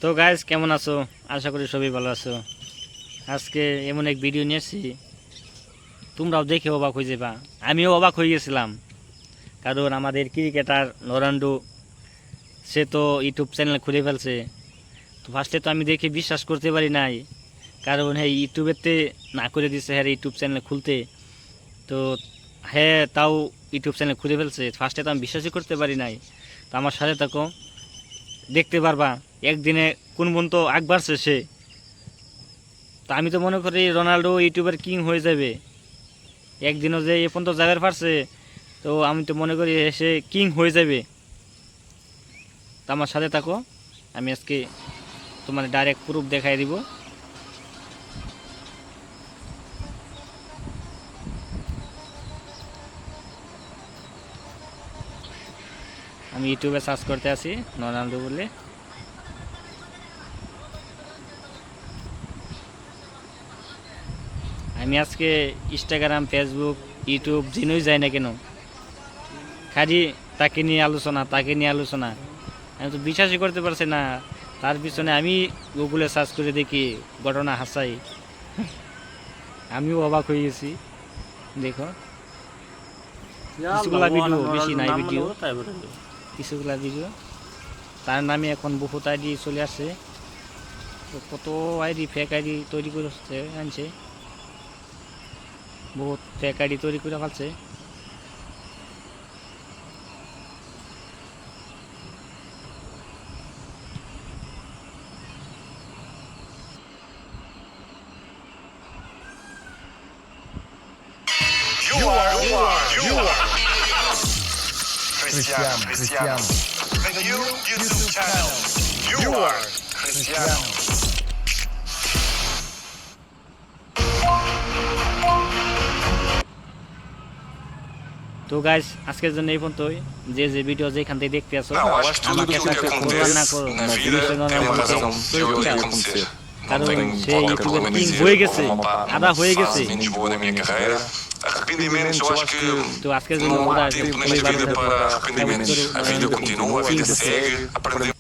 তো গাইস কেমন আছো? আশা করি সবাই ভালো আছো। আজকে এমন এক ভিডিও নিয়ে এসেছি, তোমরাও দেখে অবাক হয়ে যাবা। আমিও অবাক হয়ে গেছিলাম, কারণ আমাদের ক্রিকেটার রোনাল্ডো সে তো ইউটিউব চ্যানেল খুলে ফেলছে। তো ফার্স্টে তো আমি দেখে বিশ্বাস করতে পারি নাই, কারণ হ্যাঁ ইউটিউবেতে না করে দিছে হ্যাঁ ইউটিউব চ্যানেল খুলতে। তো হ্যাঁ তাও ইউটিউব চ্যানেল খুলে ফেলছে, ফার্স্টে তো আমি বিশ্বাসই করতে পারি নাই। তো আমার সাথে থাকো, দেখতে পারবা একদিনে কোন পর্যন্ত আগ বাড়ছে সে। তো আমি তো মনে করি রোনাল্ডো ইউটিউবের কিং হয়ে যাবে একদিনও, যে এ পর্যন্ত যাবার পারছে। তো আমি তো মনে করি সে কিং হয়ে যাবে। তো আমার সাথে থাকো, আমি আজকে তোমার ডাইরেক্ট প্রুফ দেখাই দিব। আমি ইউটিউবে সার্চ করতে আসি রোনাল্ডো বলে। আমি আজকে ইনস্টাগ্রাম, ফেসবুক, ইউটিউব যেনই যাই না কেন, খালি তাকে নিয়ে আলোচনা, তাকে নিয়ে আলোচনা। আমি তো বিশ্বাসই করতে পারছি না। তার পিছনে আমি গুগলে সার্চ করে দেখি ঘটনা হাসাই, আমিও অবাক হয়ে গেছি। দেখো কিছুগুলা ভিডিও, বেশি নাই ভিডিও, কিছুগুলা ভিডিও। তার নামে এখন বহুত আইডি চলে আসছে। তো কত আইডি, ফেক আইডি তৈরি করছে, আনছে বহুত ফেক আইডি তৈরি করে ফেলছে। You are Cristiano. The new YouTube channel. You are Cristiano. তো গাইস আজকের জন্য এই পর্যন্তই। যে যে ভিডিও যেখান থেকে দেখতে আসো, Não, acho que tudo আমাকে aquilo que সাথে করো না acontece করো, na vida জিনিসটা tem uma razão de চরিত্রটা, acontecer. Não কারণ tenho সে qualquer ইউটিউবের problema em কিং dizer, হয়ে গেছে, numa আদা হয়ে গেছে। fase menos boa na minha carreira. Arrependimentos, eu acho que তো আজকের জন্য não পুরা há tempo খুবই nesta ভালো vida থাকো। para arrependimentos. A vida continua, a vida segue, aprendemos.